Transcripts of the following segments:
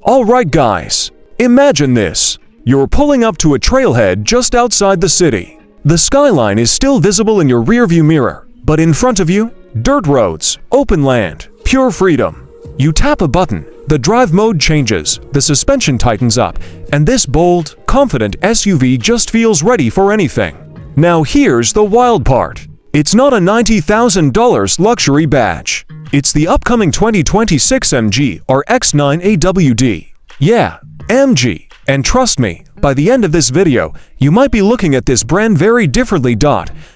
Alright guys, imagine this. You're pulling up to a trailhead just outside the city. The skyline is still visible in your rearview mirror, but in front of you, dirt roads, open land, pure freedom. You tap a button, the drive mode changes, the suspension tightens up, and this bold, confident SUV just feels ready for anything. Now here's the wild part. It's not a $90,000 luxury badge. It's the upcoming 2026 MG RX9 AWD. Yeah, MG. And trust me, by the end of this video, you might be looking at this brand very differently.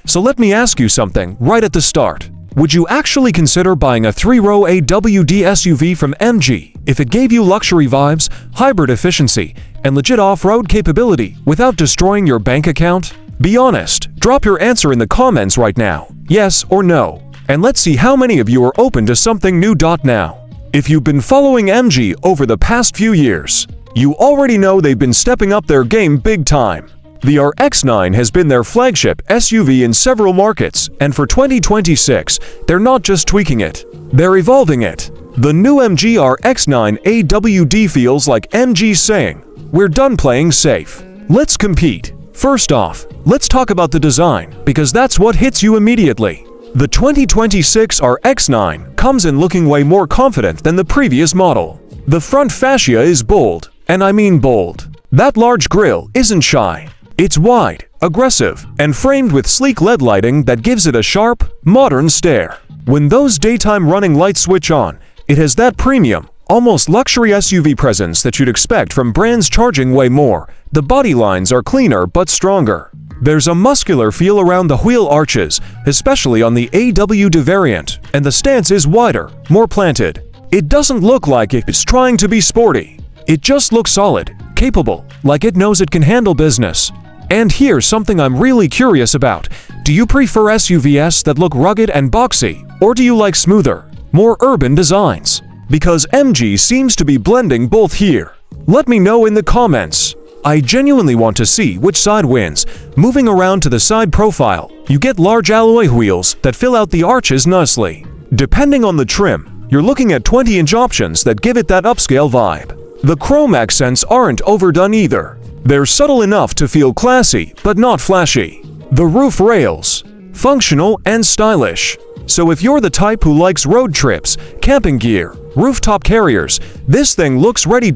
So let me ask you something right at the start. Would you actually consider buying a 3-row AWD SUV from MG if it gave you luxury vibes, hybrid efficiency, and legit off-road capability without destroying your bank account? Be honest, drop your answer in the comments right now, yes or no. And let's see how many of you are open to something new. Now, if you've been following MG over the past few years, you already know they've been stepping up their game big time. The RX9 has been their flagship SUV in several markets, and for 2026, they're not just tweaking it, they're evolving it. The new MG RX9 AWD feels like MG saying, "We're done playing safe. Let's compete." First off, let's talk about the design, because that's what hits you immediately. The 2026 RX9 comes in looking way more confident than the previous model. The front fascia is bold, and I mean bold. That large grille isn't shy. It's wide, aggressive, and framed with sleek LED lighting that gives it a sharp, modern stare. When those daytime running lights switch on, it has that premium, almost luxury SUV presence that you'd expect from brands charging way more. The body lines are cleaner but stronger. There's a muscular feel around the wheel arches, especially on the AWD variant, and the stance is wider, more planted. It doesn't look like it's trying to be sporty. It just looks solid, capable, like it knows it can handle business. And here's something I'm really curious about. Do you prefer SUVs that look rugged and boxy, or do you like smoother, more urban designs? Because MG seems to be blending both here. Let me know in the comments. I genuinely want to see which side wins. Moving around to the side profile, you get large alloy wheels that fill out the arches nicely. Depending on the trim, you're looking at 20-inch options that give it that upscale vibe. The chrome accents aren't overdone either. They're subtle enough to feel classy, but not flashy. The roof rails, functional and stylish. So if you're the type who likes road trips, camping gear, rooftop carriers, this thing looks ready.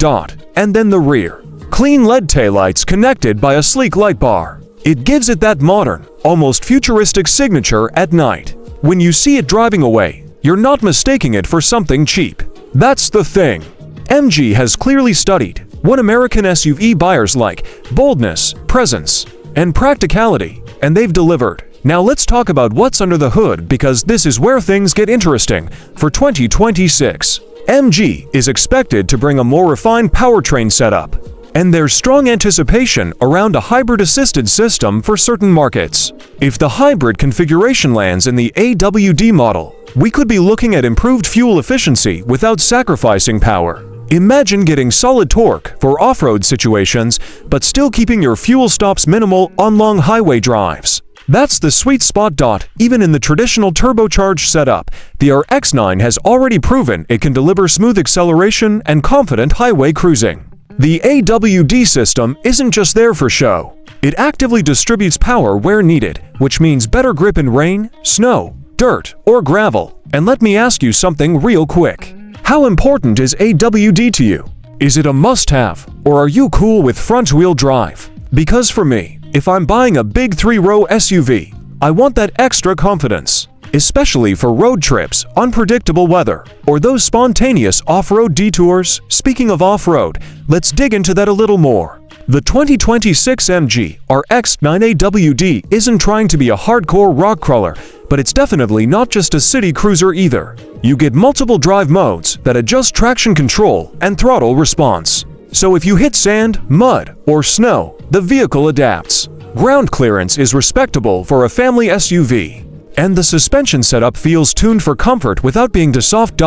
And then the rear. Clean LED taillights connected by a sleek light bar. It gives it that modern, almost futuristic signature at night. When you see it driving away, you're not mistaking it for something cheap. That's the thing. MG has clearly studied what American SUV buyers like: boldness, presence, and practicality, and they've delivered. Now let's talk about what's under the hood, because this is where things get interesting. For 2026, MG is expected to bring a more refined powertrain setup, and there's strong anticipation around a hybrid-assisted system for certain markets. If the hybrid configuration lands in the AWD model, we could be looking at improved fuel efficiency without sacrificing power. Imagine getting solid torque for off-road situations, but still keeping your fuel stops minimal on long highway drives. That's the sweet spot. Even in the traditional turbocharged setup, the RX9 has already proven it can deliver smooth acceleration and confident highway cruising. The AWD system isn't just there for show. It actively distributes power where needed, which means better grip in rain, snow, dirt, or gravel. And let me ask you something real quick. How important is AWD to you? Is it a must-have, or are you cool with front-wheel drive? Because for me, if I'm buying a big 3-row SUV, I want that extra confidence, especially for road trips, unpredictable weather, or those spontaneous off-road detours. Speaking of off-road, let's dig into that a little more. The 2026 MG RX9 AWD isn't trying to be a hardcore rock crawler, but it's definitely not just a city cruiser either. You get multiple drive modes that adjust traction control and throttle response. So if you hit sand, mud, or snow, the vehicle adapts. Ground clearance is respectable for a family SUV. And the suspension setup feels tuned for comfort without being too soft.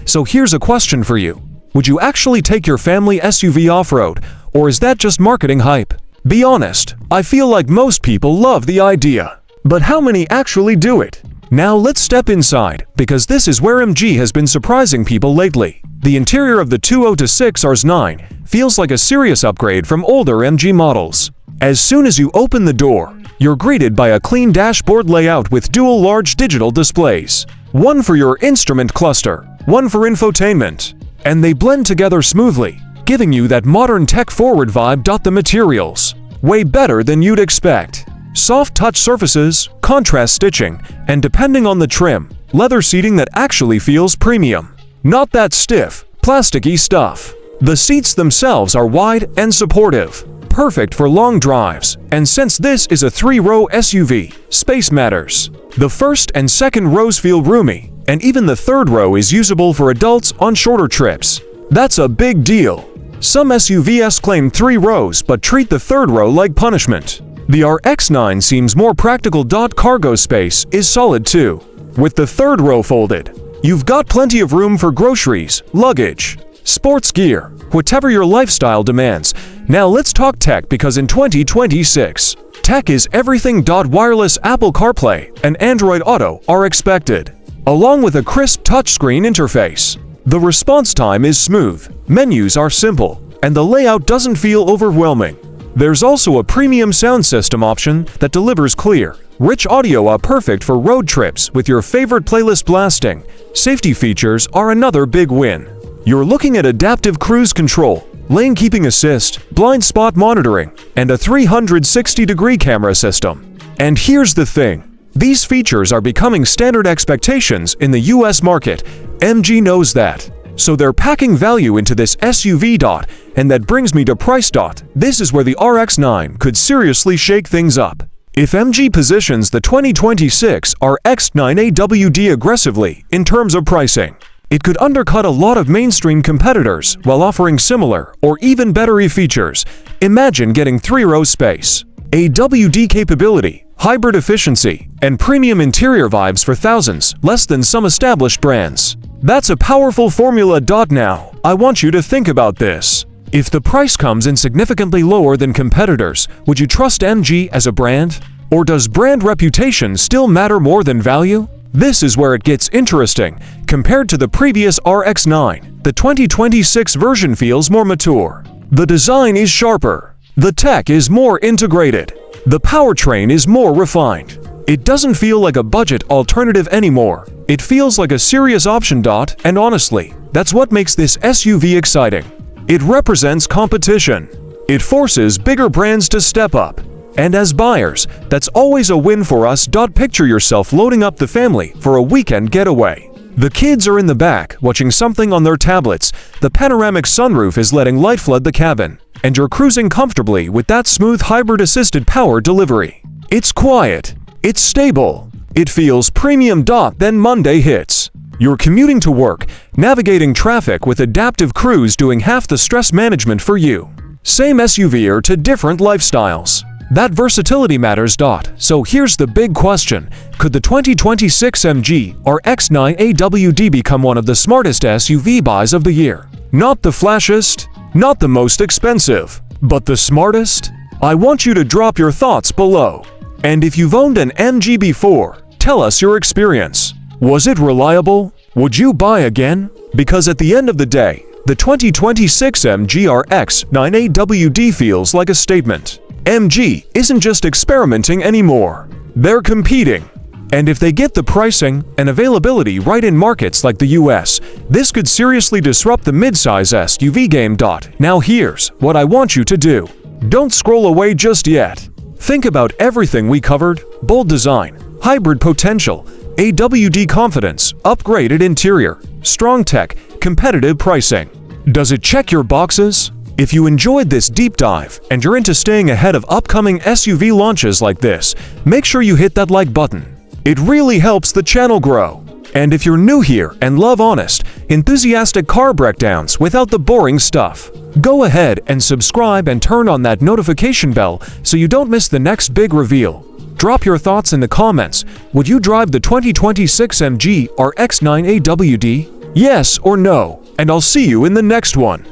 So here's a question for you. Would you actually take your family SUV off-road, or is that just marketing hype? Be honest, I feel like most people love the idea. But how many actually do it? Now let's step inside, because this is where MG has been surprising people lately. The interior of the 2026 RX9 feels like a serious upgrade from older MG models. As soon as you open the door, you're greeted by a clean dashboard layout with dual large digital displays. One for your instrument cluster, one for infotainment. And they blend together smoothly, giving you that modern tech-forward vibe. The materials, way better than you'd expect. Soft touch surfaces, contrast stitching, and depending on the trim, leather seating that actually feels premium. Not that stiff, plasticky stuff. The seats themselves are wide and supportive, perfect for long drives, and since this is a 3-row SUV, space matters. The first and second rows feel roomy, and even the third row is usable for adults on shorter trips. That's a big deal. Some SUVs claim 3 rows but treat the third row like punishment. The RX9 seems more practical. Cargo space is solid too. With the third row folded, you've got plenty of room for groceries, luggage, sports gear, whatever your lifestyle demands. Now let's talk tech, because in 2026, tech is everything. Wireless Apple CarPlay and Android Auto are expected, along with a crisp touchscreen interface. The response time is smooth, menus are simple, and the layout doesn't feel overwhelming. There's also a premium sound system option that delivers clear, rich audio, perfect for road trips with your favorite playlist blasting. Safety features are another big win. You're looking at adaptive cruise control, lane keeping assist, blind spot monitoring, and a 360-degree camera system. And here's the thing. These features are becoming standard expectations in the US market. MG knows that. So they're packing value into this SUV. And that brings me to price. This is where the RX9 could seriously shake things up. If MG positions the 2026 RX9 AWD aggressively in terms of pricing, it could undercut a lot of mainstream competitors while offering similar or even better features. Imagine getting 3-row space, AWD capability, hybrid efficiency, and premium interior vibes for thousands less than some established brands. That's a powerful formula. Now, I want you to think about this. If the price comes in significantly lower than competitors, would you trust MG as a brand? Or does brand reputation still matter more than value? This is where it gets interesting. Compared to the previous RX9, the 2026 version feels more mature. The design is sharper. The tech is more integrated. The powertrain is more refined. It doesn't feel like a budget alternative anymore. It feels like a serious option. And honestly, that's what makes this SUV exciting. It represents competition. It forces bigger brands to step up. And as buyers, that's always a win for us. Picture yourself loading up the family for a weekend getaway. The kids are in the back watching something on their tablets. The panoramic sunroof is letting light flood the cabin, and you're cruising comfortably with that smooth hybrid-assisted power delivery. It's quiet. It's stable. It feels premium. Then Monday hits. You're commuting to work, navigating traffic with adaptive cruise doing half the stress management for you. Same SUV to different lifestyles. That versatility matters. So here's the big question. Could the 2026 MG RX9 AWD become one of the smartest SUV buys of the year? Not the flashiest, not the most expensive, but the smartest? I want you to drop your thoughts below. And if you've owned an MG before, tell us your experience. Was it reliable? Would you buy again? Because at the end of the day, the 2026 MG RX9 AWD feels like a statement. MG isn't just experimenting anymore. They're competing. And if they get the pricing and availability right in markets like the US, this could seriously disrupt the midsize SUV game. Now here's what I want you to do. Don't scroll away just yet. Think about everything we covered: bold design, hybrid potential, AWD confidence, upgraded interior, strong tech, competitive pricing. Does it check your boxes? If you enjoyed this deep dive and you're into staying ahead of upcoming SUV launches like this, make sure you hit that like button. It really helps the channel grow. And if you're new here and love honest, enthusiastic car breakdowns without the boring stuff, go ahead and subscribe and turn on that notification bell so you don't miss the next big reveal. Drop your thoughts in the comments. Would you drive the 2026 MG RX9 AWD? Yes or no? And I'll see you in the next one.